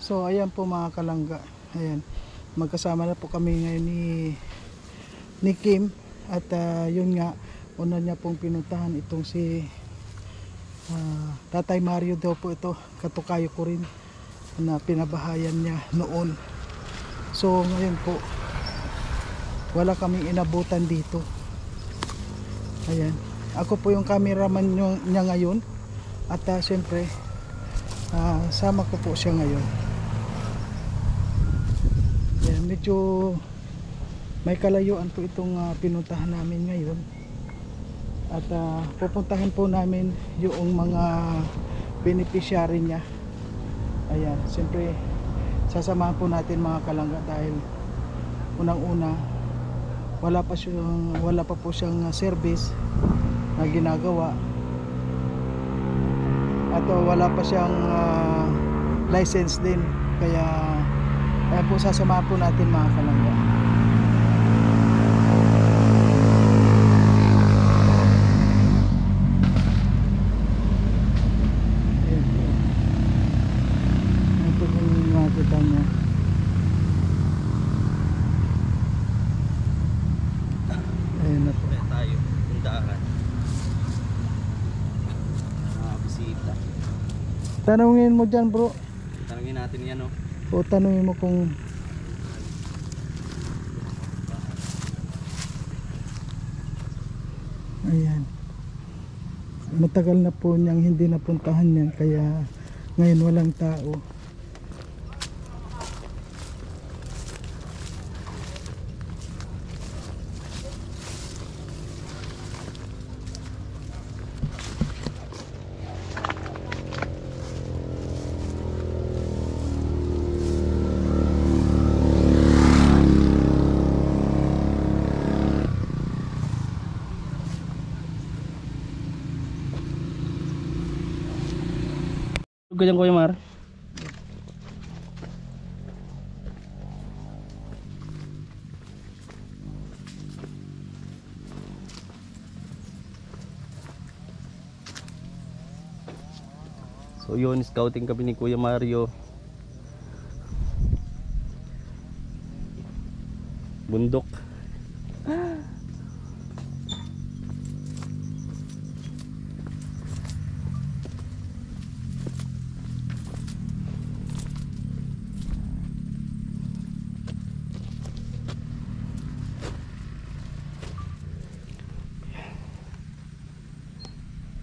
So ayan po mga kalangga. Ayan. Magkasama na po kami ngayon ni Kim. At yun nga, una niya pong pinuntahan itong si Tatay Mario daw po ito. Katukayo ko rin na pinabahayan niya noon. So ngayon po, wala kaming inabutan dito. Ayan. Ako po yung cameraman niya ngayon. At siyempre, sama ko po siya ngayon. Ayan, medyo may kalayuan po itong pinuntahan namin ngayon. At pupuntahan po namin yung mga beneficiary niya. Ayan, siyempre sasamahan po natin mga kalangga dahil unang-una wala pa po siyang service na ginagawa at wala pa siyang license din, kaya po sasamahan po natin mga kalangga. Niya. Ayun na po. Tayo, puntaan. Bisita. Tanungin mo dyan bro. Tanungin natin yan oh. O tanungin mo kung ayan. Matagal na po niyang hindi napuntahan yan, kaya ngayon walang tao. Ganyan Kuya Mar. So yun, scouting kami ni Kuya Mario. Bundok.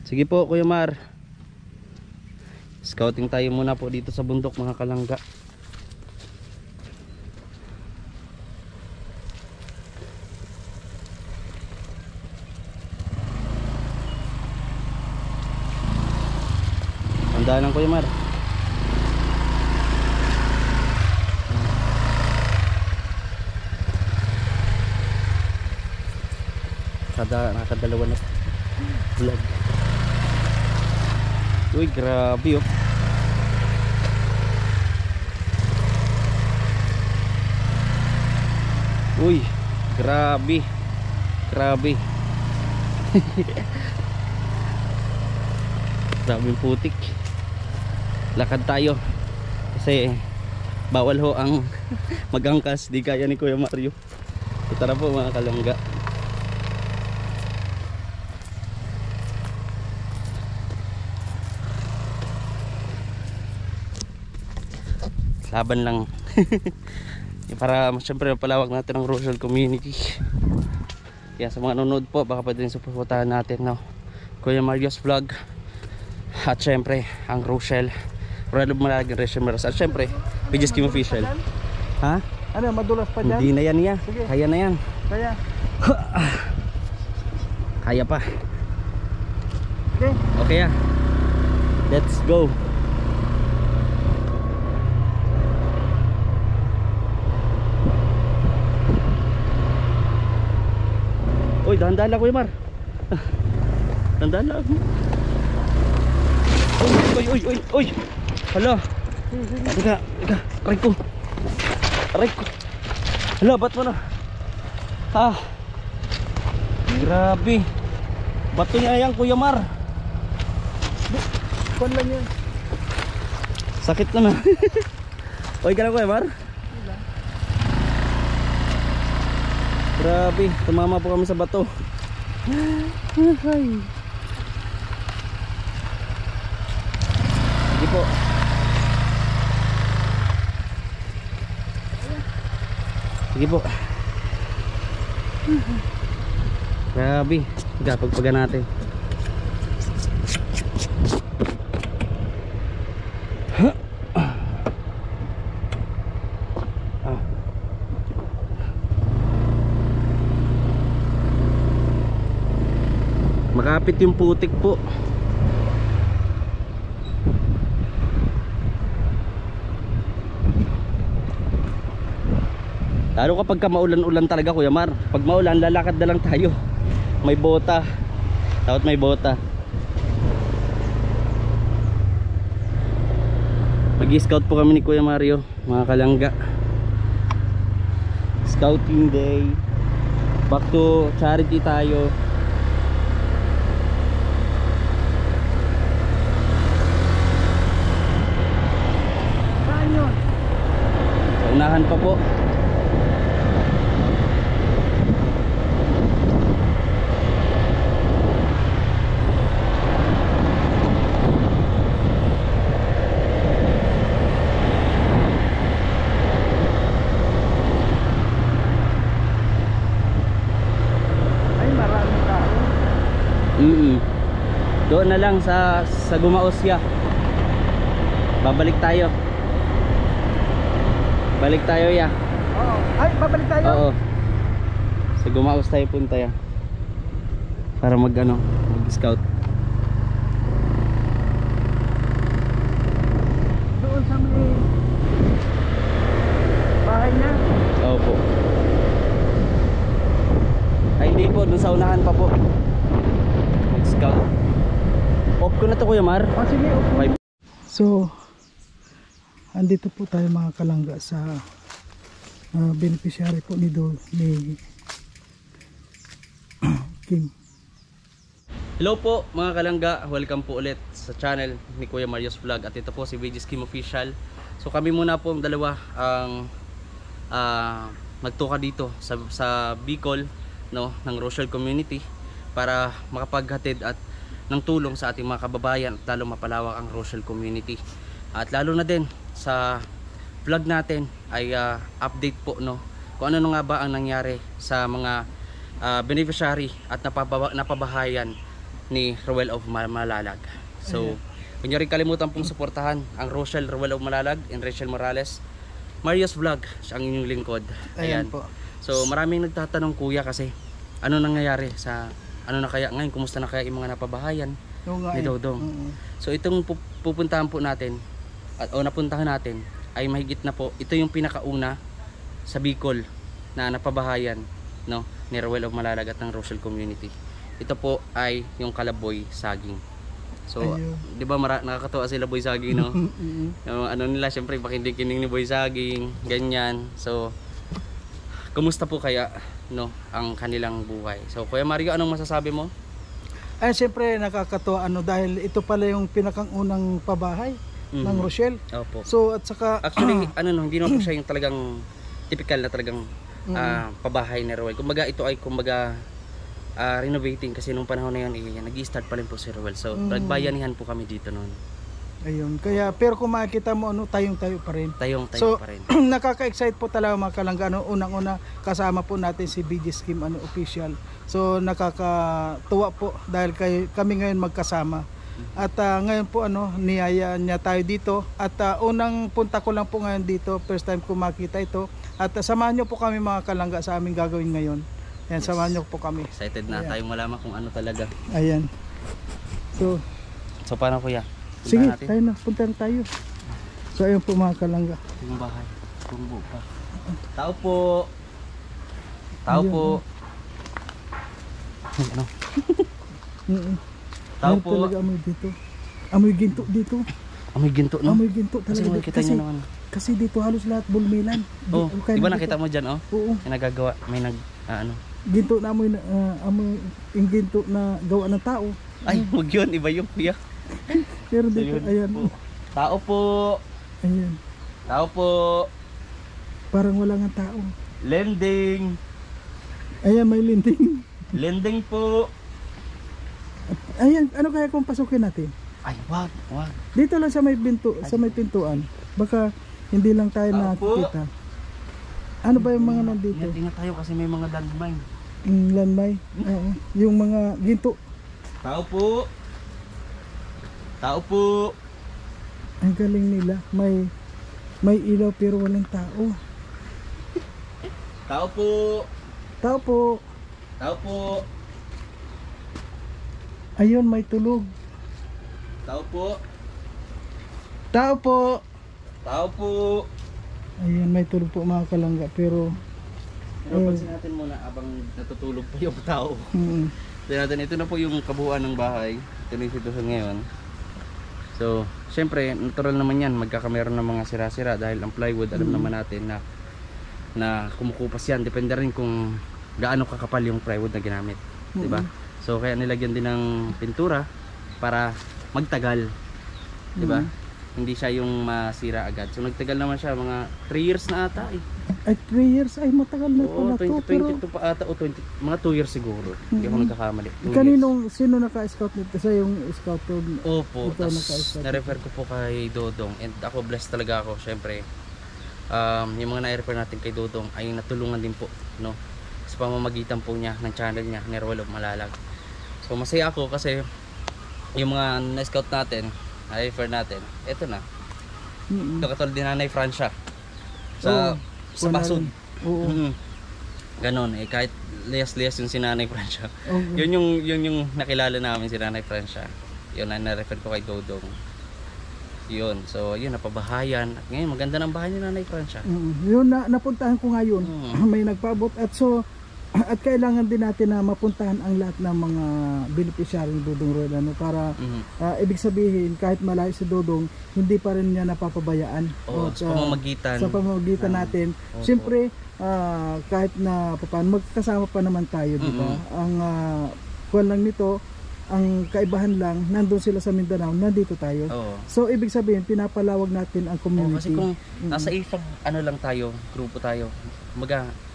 Sige po Kuya Mar, scouting tayo muna po dito sa bundok mga kalangga. Tandaan lang Kuya Mar. Nakadalawa na vlog. Uy, grabe oh. Uy, grabe. Grabe. Grabing putik. Lakad tayo kasi bawal ho ang magangkas, di kaya ni Kuya Mario. So, tara po mga kalangga. Laban lang. Para siyempre palawak natin ang Rochelle community. Kaya sa mga nanonood po, baka pwede rin suportahan natin no? Kuya Mario's vlog. At siyempre ang Rochelle Malaging Rochelle Meras. At siyempre PJ's Kim Official. Ha? Ano, madulas pa dyan? Hindi na yan niya. Sige. Kaya na yan. Kaya? Kaya pa. Okay. Okay ah. Let's go. Uy, dahan-dahan lang Kuya Mar. Dahan-dahan lang. Uy. Hala. Ika. Aray ko. Hala, ba't mo na? Grabe. Bato niya yan Kuya Mar. Kon lang yan. Sakit na. Uy ka na Kuya Mar? Grabe, tumama po kami sa bato. Ay. Sige po. Sige po. Grabe, pagpaga natin. Makapit yung putik po. Lalo kapag maulan-ulan talaga Kuya Mar. Pag maulan, lalakad na lang tayo. May bota. Dapat may bota. Mag-scout po kami ni Kuya Mario, mga kalangga. Scouting day. Back to charity tayo. Saan yun? Sa unahan pa po. Doon na lang sa Gumaosya. Babalik tayo. Balik tayo ya. Oo. Ay, babalik tayo? Oo. Sa Gumaos tayo punta ya. Para mag-scout. Doon sa may bahay niya? Opo. Ay hindi po, doon sa unahan pa po. Mag-scout. Off ko na to Kuya Mar. Oh, sige, okay. Bye. So, andito po tayo mga kalangga sa beneficiary po ni Kim. Hello po mga kalangga, welcome po ulit sa channel ni Kuya Mario's Vlog. At ito po si VG Kim Official. So kami muna po dalawa ang nagtuka dito sa Bicol, no, ng Rochelle Community para makapaghatid at ng tulong sa ating mga kababayan at lalo mapalawak ang Rochelle Community. At lalo na din sa vlog natin ay update po, no, kung ano nga ba ang nangyari sa mga beneficiary at napabahayan ni Ruel of Malalag. So huwag nyo rin kalimutan pong suportahan ang Rochelle Ruel of Malalag and Rachel Morales. Mario's Vlog, siya ang inyong lingkod. Ayan po. So maraming nagtatanong Kuya kasi ano nangyayari sa ano na kaya ngayon, kumusta na kaya yung mga napabahayan ni Dodong. So itong pupuntahan po natin o napuntahan natin ay mahigit na po, ito yung pinakauna sa Bicol na napabahayan, no, ni Ruel of Malalag at ng Rochelle Community. Ito po ay yung Kalaboy Saging. So di ba nakakatuwa sila Boy Saging, no? Yung ano nila, syempre pakindig-kining ni Boy Saging, ganyan. So kumusta po kaya, no, ang kanilang buhay? So Kuya Mario, anong masasabi mo? Ay, siyempre nakakatuwa dahil ito pala yung pinakaunang pabahay ng Rochelle. Opo. So at saka actually hindi naman po siya yung talagang typical na talagang pabahay ni Ruel. Kumbaga ito ay renovating kasi nung panahon na yun nag-i-start pa rin po si Ruel. So nagbayanihan po kami dito noon. Ayun, kaya pero kung makikita mo tayong-tayo pa rin. Tayong-tayo pa rin. Nakaka-excite po talaga mga kalangga. Unang-una kasama po natin si VG Kim Official. So nakakatuwa po dahil kami ngayon magkasama. At ngayon po niyaya niya tayo dito. At unang punta ko lang po ngayon dito, first time ko makita ito. At samahan niyo po kami mga kalangga sa aming gagawin ngayon. Yan, yes. Samahan niyo po kami. Excited na tayong malaman kung ano talaga. Ayan. So paano Kuya? Sige, tayo na. Punta tayo. So ayun po mga kalangga. Yung bahay. Tumbo pa. Tao po. Tao po. Ano? Tao po. Talaga amoy dito. Amoy ginto dito. Amoy ginto, no? Amoy ginto talaga. Kasi dito halos lahat bulmilan. Oh, di ba nakita mo dyan, oh? Oo. Yung nagagawa. May ginto na amoy yung ginto na gawa ng tao. Ay, huwag yun. Iba yung Kuya. Pero dito, so, ayan po. Tao po. Ayan. Tao po. Parang wala nga tao. Lending. Ayan, may linding. Lending po. Ayan, ano kaya kung pasukin natin? Ay, wag. Dito lang sa may pintuan. Baka hindi lang tayo Tao po. nakikita. Ano ba yung mga nandito? Ingat tayo kasi may mga landmine. Landmine. Oo. Yung mga ginto. Tao po. Tao po. Ang galing nila. May ilaw pero walang tao. Tao po. Tao po. Tao po. Ayun, may tulog. Tao po. Tao po. Tao po. Ayun, may tulog po mga kalangga. Pero Pero pansin natin muna abang natutulog pa yung tao. mm, Tignan natin, ito na po yung kabuuan ng bahay. Ito na yung sitwasyon ngayon. So, syempre, natural naman yan. Magkakameron ng mga sira-sira dahil ang plywood, alam naman natin na kumukupas yan. Depende rin kung gaano kakapal yung plywood na ginamit. Diba? So, kaya nilagyan din ng pintura para magtagal. Diba? Hindi siya yung masira agad. So, nagtagal naman siya. Mga 3 years na ata eh. ay 3 years. Ay matagal na Oo, pala to. Pero 2022 pa ata o 20, mga 2 years siguro. Hindi ako nagkakamali. 2 years. sino naka-scout nito? Sa yung scout to? Opo, Ikaw tas naka-scout. na-refer ko po kay Dodong and ako blessed talaga ako syempre. Yung mga na-refer natin kay Dodong ay natulungan din po, no? Sa pamamagitan po niya ng channel niya, Nerwalo Malalag. So masaya ako kasi yung mga na-scout natin, na-refer natin, eto na. Ito katulad din Nanay Francia sa Basud. Oo. Ganon eh, kahit liyas-liyas yung si Nanay Francia. Okay. Yun yung nakilala namin si Nanay Francia. Yun ang na-refer ko kay Dodong. Yun, so yun, napabahayan. At ngayon, maganda ng bahay ni Nanay Francia. Yun napuntahan ko ngayon. May nagpaabot at kailangan din natin na mapuntahan ang lahat ng mga beneficiary ng Dodong Royal para ibig sabihin kahit malayo si Dodong hindi pa rin niya napapabayaan. Sa pamamagitan natin. Siyempre kahit na paano magkasama pa naman tayo, di ba? Ang kuwan lang nito, ang kaibahan lang, nandun sila sa Mindanao, nandito tayo. So ibig sabihin pinapalawag natin ang community. Kasi kung nasa isang ano lang tayo, grupo tayo,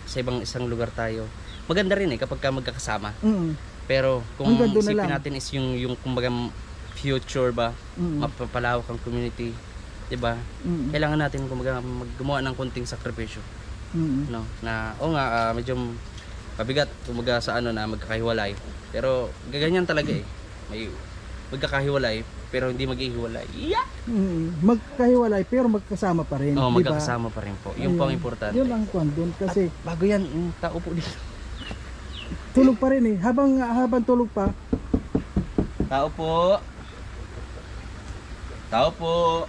sa isang lugar tayo, maganda rin kapag magkakasama. Pero kung isipin natin is yung kumbaga future ba, mapapalawak ang community, 'di ba? Kailangan natin kumbaga gumawa ng konting sakripisyo. No, na medyo pabigat kumbaga sa na magkakahiwalay. Pero gaganyan talaga may magkakahiwalay pero hindi maghihiwalay. Yeah! Magkahiwalay pero magkasama pa rin. Magkakasama pa rin po. Yung pang importante. Yun ang kwan doon kasi at bago yan, tao po dito. Tulog pa rin habang tulog pa. Tao po. Tao po.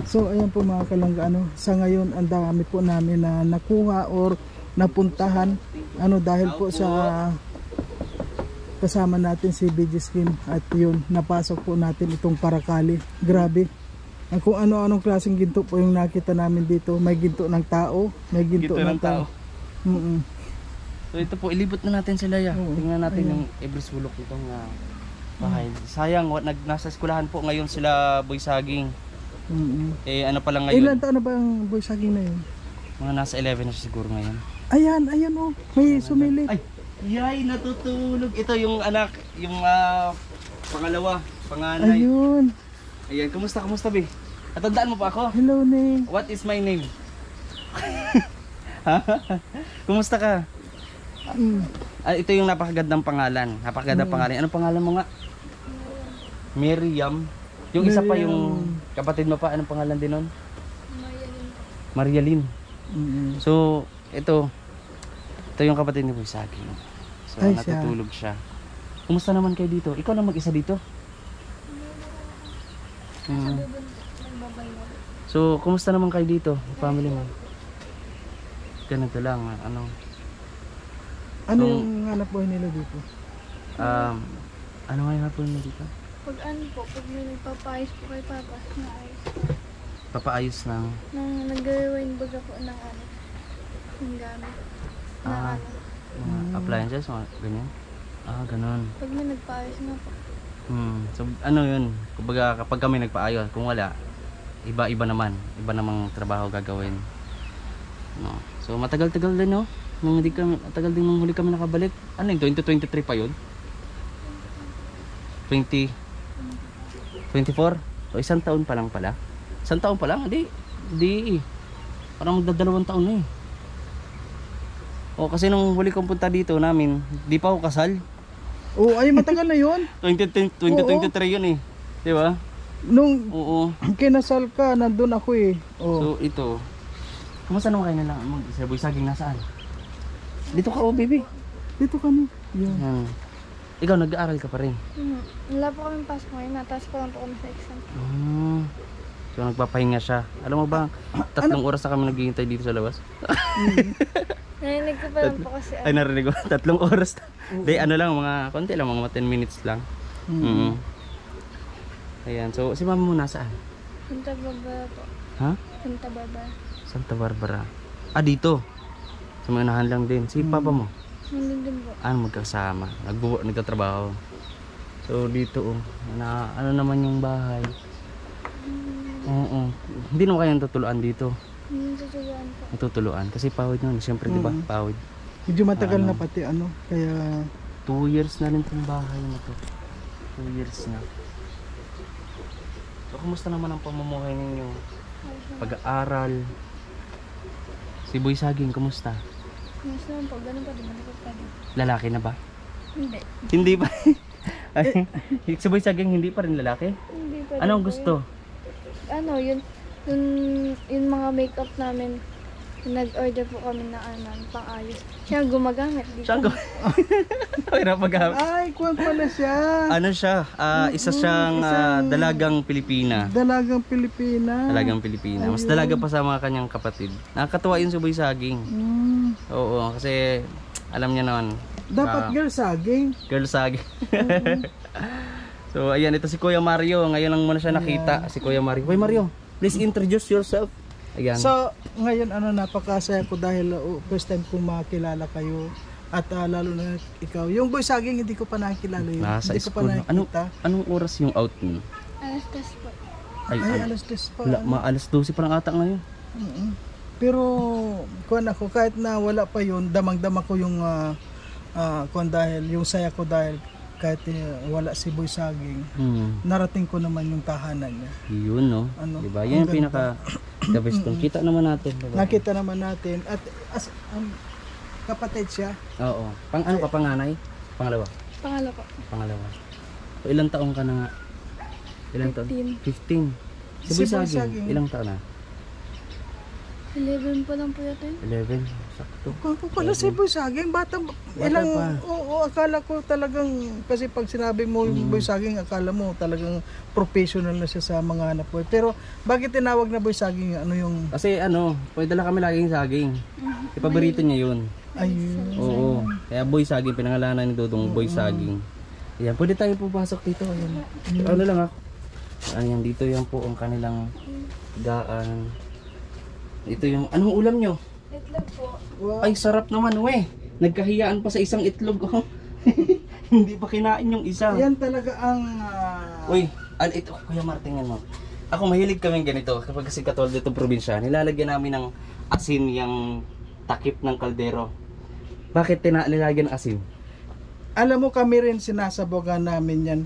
So ayan po mga kalangga, sa ngayon ang dami po namin na nakuha or napuntahan dahil po sa kasama natin si BG Skim at yun, napasok po natin itong Paracali. Grabe. Kung ano-anong klaseng ginto po yung nakita namin dito. May ginto ng tao, may ginto ng tao. So ito po, ilibot na natin sila tingnan natin yung every sulok nitong bahay. Sayang, nasa eskwelahan po ngayon sila Boy Saging. Ano pa lang ngayon? Ilan taon na ba ang Boy Saging na yun? Mga nasa 11 na siguro ngayon. Ayan may sumili. Ay, yay, natutulog. Ito yung anak, yung pangalawa, panganay. Ayun. Ayan, kumusta be? Natandaan mo pa ako? Hello, Ning. What is my name? Kumusta ka? Ito yung napakagandang pangalan. Anong pangalan mo nga? Miriam. Yung isa pa yung kapatid mo pa, anong pangalan din nun? Marialyn. So, ito yung kapatid ni Boy Saging. So, natutulog siya. Kumusta naman kayo dito? Ikaw lang mag-isa dito? So, kumusta naman kayo dito? Family mo? Ganito lang. Ano yung hanap buhay nila dito? Ano nga yung hanap buhay nila dito? Pag pag may nagpapayos po kay Papa, naayos. Papaayos ng? Nag-rewind baga po ng ng gamit. Mga appliances, ganyan? Ganun. Pag may nagpaayos na po. So, ano yun? Kumbaga, kapag kami nagpaayos, kung wala, iba-iba naman. Iba namang trabaho gagawin. No. So matagal-tagal din no. Nung hindi kami, matagal din nung huli kami nakabalik. Ano yun? 2023 pa yun? 24? So isang taon pa lang pala. Isang taon pa lang? Hindi. Parang magdadalawang taon na eh. O kasi nung huli kong punta dito namin, di pa ako kasal. Oo, ay matagal na yun. 2023 yun eh. Di ba? Nung Oo. kinasal ka, nandun ako eh. So Oo. ito. Kumusta naman kayo na lang? Boy Saging nasaan? Dito ka oh baby. Dito kami. Yun. Yan. Ikaw nag-aaral ka pa rin. Wala po kami pasok ngayon. Nataas ko lang po kami sa exam. So nagpapahinga siya. Alam mo ba, 3 oras na kami naghihintay dito sa labas. Narinig ko pa lang po kasi. Ay narinig ko, 3 oras. Di ano lang, mga konti lang, mga 10 minutes lang. Ayan, so si mama mo nasaan? Santa Barbara po. Ha? Santa Barbara. Santa Barbara. Ah, dito. Sa mga unahan lang din. Si papa mo? Nandun din po. Ano magkasama? Nagtatrabaho. So dito ano naman yung bahay. Oo. Hindi naman kayang tutuluan dito. Hindi tutuluan po. Natutuluan. Kasi pawid nun. Siyempre diba? Pawid. Medyo matagal na pati ano. Kaya 2 years na rin itong bahay na to. 2 years na. So kumusta naman ang pamumuhay ninyo? Pag-aaral. Si Boy Saging, kumusta? Mas naman po. Ganun pa din. Malapit pa din. Lalaki na ba? Hindi. Hindi pa. Ay, si Boy Saging hindi pa rin lalaki? Hindi pa din Anong po gusto? Ano, yung mga makeup namin, nag-order po kami ng pang-ayos. Siya ang gumagamit. Siya ang Hirap mag-ahap. ay, kuwan pala siya. Ano siya? Isa siyang dalagang Pilipina. Dalagang Pilipina. Dalagang Pilipina. Mas dalaga pa sa mga kanyang kapatid. Nakakatuwa yun si Boy Saging. Oo, kasi alam niya naman. Dapat girl saging. Girl Saging. So ayan, ito si Kuya Mario. Ngayon lang muna siya nakita. Si Kuya Mario. Kuya Mario, please introduce yourself. Ayan. So, ngayon napakasaya ko dahil first time kong makilala kayo. At lalo na ikaw. Yung Boy Saging, hindi ko pa nakilala yun. Nasa Hindi ko pa school. Ano? nakikita. Anong oras yung out niyo? Alas 10 po. Ay, alas 10 pa. Alas 12 pa lang ata ngayon. Pero, kuwan ako, kahit na wala pa yun, damang-dama ko yung kuwan dahil, yung saya ko dahil kahit wala si Boy Saging, narating ko naman yung tahanan niya. Yun, no? Ano? Diba? Yan yung pinaka the best kung kita naman natin. Diba? Nakita naman natin. At kapatid siya. Oo. Ano ka, panganay? Pangalawa? Pangalo po. Pangalawa. So, ilang taong ka na nga? Ilang taon? 15. Si Boy Saging, ilang taon na? 11 pa lang po yata yun. 11. Sakto. Kung pala si Boy Saging, bata ilang, pa. oo, akala ko talagang, kasi pag sinabi mo yung Boy Saging, akala mo talagang professional na siya sa mga hanap buhay. Pero bakit tinawag na Boy Saging? Ano yung... Kasi pwede lang kami laging saging. Ipaborito niya yun. Ayun. Oo. Kaya Boy Saging, pinangalanan ni Dodong Boy Saging. Ayan, pwede tayo pumasok dito. Ayan. Ano lang ako. Ayan, dito yan po ang kanilang daan. Ito yung, anong ulam nyo? Itlog po. Wow. Ay, sarap naman, we. Nagkahiyaan pa sa isang itlog, oh. Hindi pa kinain yung isa. Yan talaga ang... Uy, ito, Kuya Martin, yan mo. Ako, mahilig kami ganito. Kapag kasi katulad dito probinsya, nilalagyan namin ng asin yung takip ng kaldero. Bakit nilalagyan ng asin? Alam mo, kami rin sinasabogan namin yan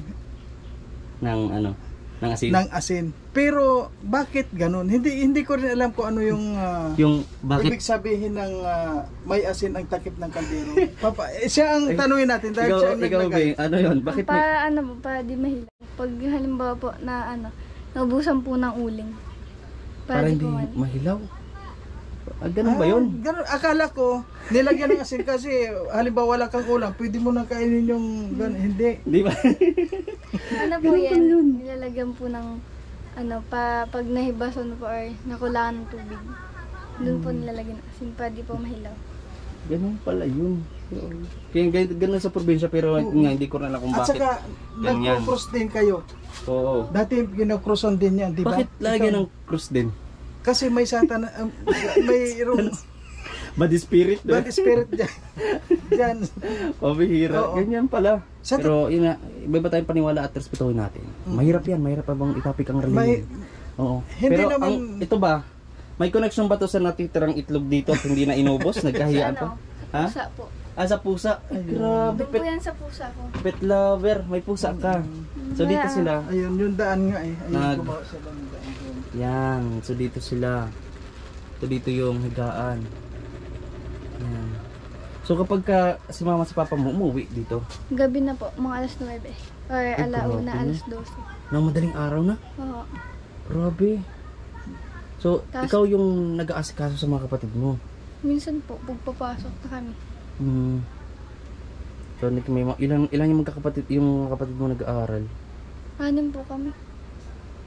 Ng asin? ng asin. Pero bakit ganun? Hindi ko rin alam kung ano yung Yung bakit? ibig sabihin ng may asin ang takip ng kaldero. Siya ang tanungin natin dahil siya ang ikaw naglagay. ba, ano yun? Bakit may... Para di mahilaw. Pag halimbawa po na naubusan po ng uling. Para hindi mahilaw? Ganun ba yun? Ganun. Akala ko, nilagyan ng asin kasi halimbawa wala kang ulam, pwede mo nang kainin yung ganun. Hindi. Di ba? Ano po yan? Nilalagyan po ng pag nahibason po or nakulangan ng tubig. Doon po nilalagyan ng asin para di po mahilaw. Ganun pala yun. Kaya ganun sa probinsya pero nga hindi ko na alam kung At bakit. saka, ganyan. nag-cross din kayo. Oo. Dati ginocrossan din yan, di ba? Bakit lagyan ng cross din? Kasi may satan, mayroong Bad spirit bad spirit dyan. Dyan. Pabihira. Oo. Ganyan pala. Sa Pero yun nga, iba ba tayong paniwala at respetuhin natin? Mahirap yan. Mahirap pa bang itapik ang reliyon? Oo. Hindi Pero naman- ito ba, may connection ba to sa natitirang itlog dito at hindi na inubos? Nagkahiyaan pa? Ha? Pusa po. Sa pusa. Ay, grabe. Doon po yan sa pusa ko. Pet lover. May pusa ka. So dito Kaya, sila. Ayun, yung daan nga eh. Ayun, Nag- gumawa sila ng daan doon. Yan. So dito sila. So dito yung higaan. Yan. So kapag si mama sa papa mo umuwi dito, Gabi na po, mga alas 9. Or alauna, grabe. alas 12. nang madaling araw na. Oo. Grabe. So Tas- ikaw yung nag-aasikaso sa mga kapatid mo. Minsan po, pagpapasok na kami. Hmm. So ilan yung magkakapatid yung kapatid mo nag-aaral? Anim po kami.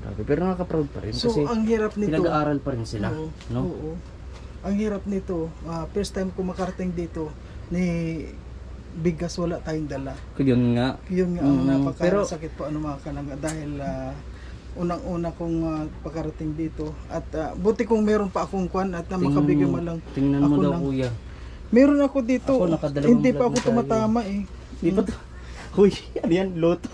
Grabe. Pero nakaka-proud pa rin So, kasi ang hirap nito. pinag-aaral pa rin sila, Oo, no? oo. Ang hirap nito, first time ko makarating dito, ni bigas wala tayong dala. Yun nga. Yun nga ang Pero napakasakit po mga kalangga dahil unang-una kong pagkarating dito at buti kung meron pa akong kwan at makabigay mo lang tingnan mo ako daw lang. kuya. Meron ako dito. Ako, nakadalawang Hindi pa vlog ako na tayo. tumatama eh. Di pa to. Uy, ano yan? Loto.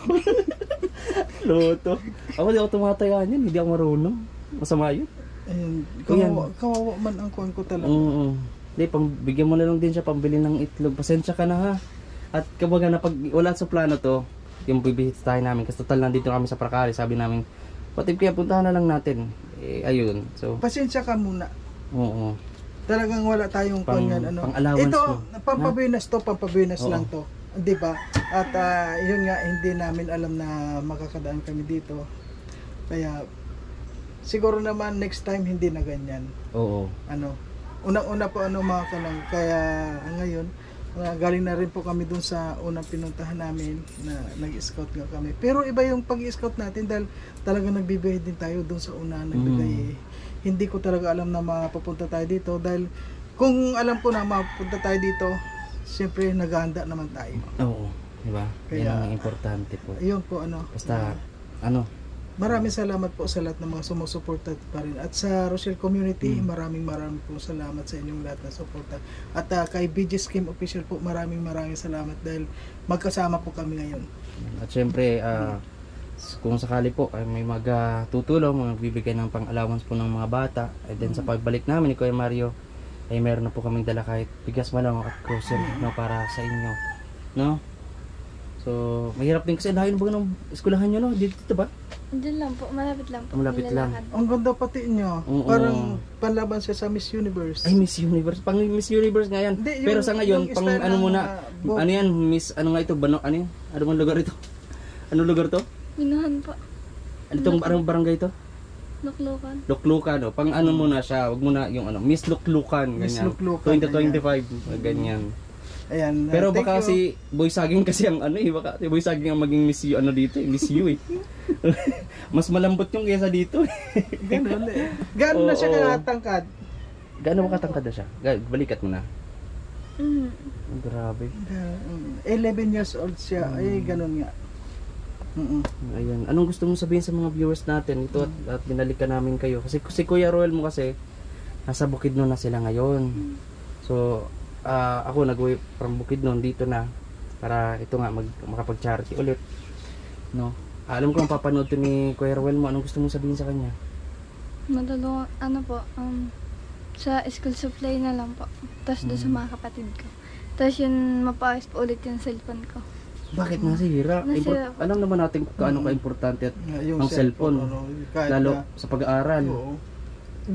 Loto. Ako di ako tumataya niyan. Hindi ako marunong. Masama yun. Ayun, Ayan. kawawa man ang kwan ko talaga. Oo. Hindi, bigyan mo na lang din siya pambili ng itlog. Pasensya ka na ha. At kapag na pag wala sa plano to, yung bibisitahin namin. Kasi total nandito kami sa Prakari. Sabi namin, pati kaya puntahan na lang natin. Eh, ayun. So, Pasensya ka muna. oo. Talagang wala tayong kwan yan, ano. pang-allowance Ito, mo. pampabinas Oo. lang to. Di ba? At yun nga, hindi namin alam na makakadaan kami dito. Kaya, siguro naman next time hindi na ganyan. Oo. Ano, unang-una po mga kalang. Kaya ngayon, galing na rin po kami dun sa unang pinuntahan namin na nag-scout nga kami. Pero iba yung pag-scout natin dahil talaga nagbibigay din tayo dun sa una nagbigay. Hindi ko talaga alam na mapupunta tayo dito dahil kung alam ko na mapupunta tayo dito, siyempre naghahanda naman tayo. Oo. Diba? Kaya- Yan ang importante po. Ayun po Basta, ano, maraming salamat po sa lahat ng mga sumusuporta pa rin. At sa Rochelle Community, maraming po salamat sa inyong lahat na suporta. At kay BG Scheme Official po, maraming salamat dahil magkasama po kami ngayon. at syempre, kung sakali po ay may magtutulong, magbibigay ng pang-allowance po ng mga bata, and then sa pagbalik namin ni Kuya Mario, ay meron na po kaming dala kahit bigas man lang at grocery, no, para sa inyo, no? So, mahirap din kasi layo ba ng eskwelahan nyo, no? Dito ba? Diyan lang po, malapit lang po. Malapit lang. Nilalakad. Ang ganda pati niya. Oo. Parang panlaban siya sa Miss Universe. Ay, Miss Universe. Pang Miss Universe nga yan. Hindi, Pero sa ngayon, yung pang style ano ng, muna, book. ano yan, Miss, ano nga ito, Bano, ano yan? Ano bang lugar ito? Ano lugar to? Minuhan po. Itong anong barangay to? Luklukan. Luklukan, no? Pang ano muna siya, wag muna yung ano, Miss Luklukan, ganyan. Miss Luklukan, 2025, ganyan. Ayan. Pero thank baka you. si Boy Saging kasi ang ano eh, baka si Boy Saging ang maging Miss U, ano dito, Miss U eh. Mas malambot yung kaysa dito. Ganun eh. Ganun na siya Oo. katangkad. Gaano ba katangkad na siya? Balikat mo na. Mm. Grabe. 11 years old siya. Ay, ganun nga. Ayan. Anong gusto mong sabihin sa mga viewers natin? Ito at binalikan namin kayo. Kasi si Kuya Roel mo kasi, nasa Bukidnon na sila ngayon. So, ako nag-uwi from Bukidnon dito na para ito nga makapag-charity ulit. No? Alam ko ang papanood to ni Kuya Roel mo. Anong gusto mong sabihin sa kanya? Matulungan, ano po, sa school supply na lang po. Tapos doon sa mga kapatid ko. Tapos yun, mapaayos po ulit yung cellphone ko. Bakit nasira? Nasira po. Alam naman natin kung kaano ka-importante at Yung ang cellphone. kahit lalo sa pag-aaral. oo.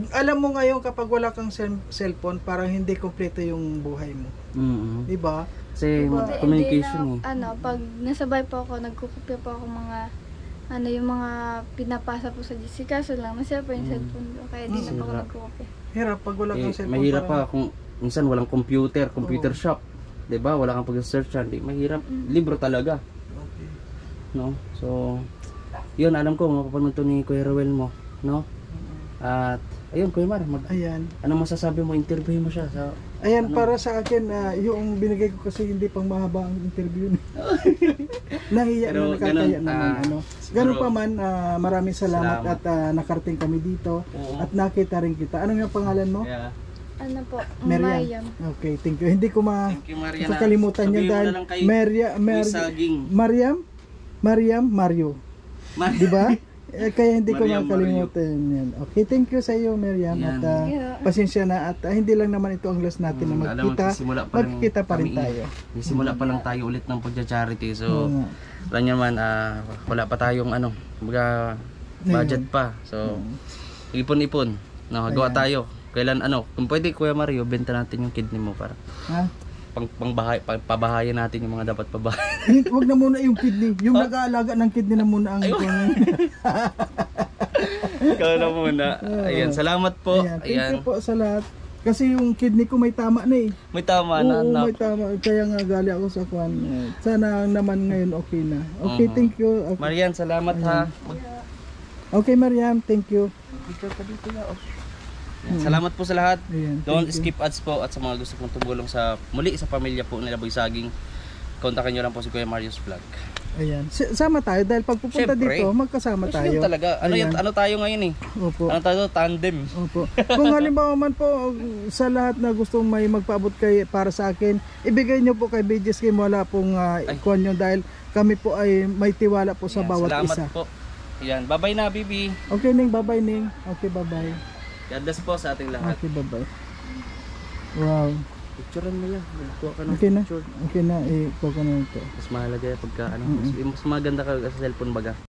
Alam mo ngayon kapag wala kang cellphone, parang hindi kompleto yung buhay mo. Di ba? Kasi Buti, communication hindi na, pag nasabay po ako, nagkukopya po ako mga, yung mga pinapasa po sa GC. Kaso lang, nasira po yung cellphone ko. Kaya di na po ako Sira. nagkukopya. Hirap pag wala kang cellphone. mahirap parang- pa kung minsan walang computer shop. 'Di ba? Wala kang pag-search, di mahirap. Libro talaga, Okay. no? So, 'yun alam ko mapapanood to ni Kuya Roel mo, no? At ayun, Kuya Mar, Ayan. ano masasabi mo? Interview mo siya sa Ayan, para sa akin, yung binigay ko kasi hindi pang mahaba ang interview. Nahiya Pero na, nakakaya ganun, naman. siguro- Ganun pa man, maraming salamat, Salamat. at nakarating kami dito Oo. at nakita rin kita. Ano nga pangalan mo? Yeah. Ano po, Mariam. Mariam. Okay, thank you. Hindi ko Thank you, Mariana. makakalimutan Sabihin yan mo dahil na lang kay Mario. Saging. Mariam, Mario. Ma- Di ba? kaya hindi ko Mariam makalimutan yan. Okay, thank you sa iyo, Miriam. Yan. At pasensya na at hindi lang naman ito ang last natin na Alam mo, magkita. simula pa lang Magkikita pa rin kami, tayo. Simula pa lang tayo ulit ng pagcha-charity. Oo So, nga. wala naman, wala pa tayong kumbaga, budget pa. So, ipon-ipon. No, gawa Ayan. tayo. Kailan kung pwede Kuya Mario, benta natin yung kidney mo para Ha? pabahayan natin yung mga dapat pabahayan. Huwag na muna yung kidney. Yung nag-aalaga ng kidney na muna ang Ikaw na muna. Ayan, salamat po. Ayan, thank Ayan. you po sa lahat. Kasi yung kidney ko may tama na eh. May tama na. Oo, may tama. Kaya nga gali ako sa kwan. Sana naman ngayon okay na. Okay, thank you. Okay, Marian, salamat ha. okay Mariam, thank you. Ayan, salamat po sa lahat. Ayan, Don't thank you. skip ads po at sa mga gusto kong tumulong muli sa pamilya po nila Boy Saging. Kontakin nyo lang po si Kuya Mario's Vlog. Ayan. Sama tayo dahil pag pupunta Siyempre. dito, magkasama Kasi tayo. yun talaga. Ayan. Ano tayo ngayon eh? Opo. Ano tayo? Tandem. Opo. Kung halimbawa man po sa lahat na gustong may magpaabot kay para sa akin, ibigay niyo po kay BJ's Game, wala pong kuwan yun dahil kami po ay may tiwala po sa Ayan, bawat salamat isa. po. Ayan, bye-bye na, Bibi. Okay Ning, bye-bye Ning. Okay, bye-bye. God bless po sa ating lahat. Okay, bye-bye. Wow. Picturean mo yan. Magkuha ka ng Okay na. picture. Okay na, ikuha ko na ito. Mas mahalaga yan pagka mas maganda ka sa cellphone baga.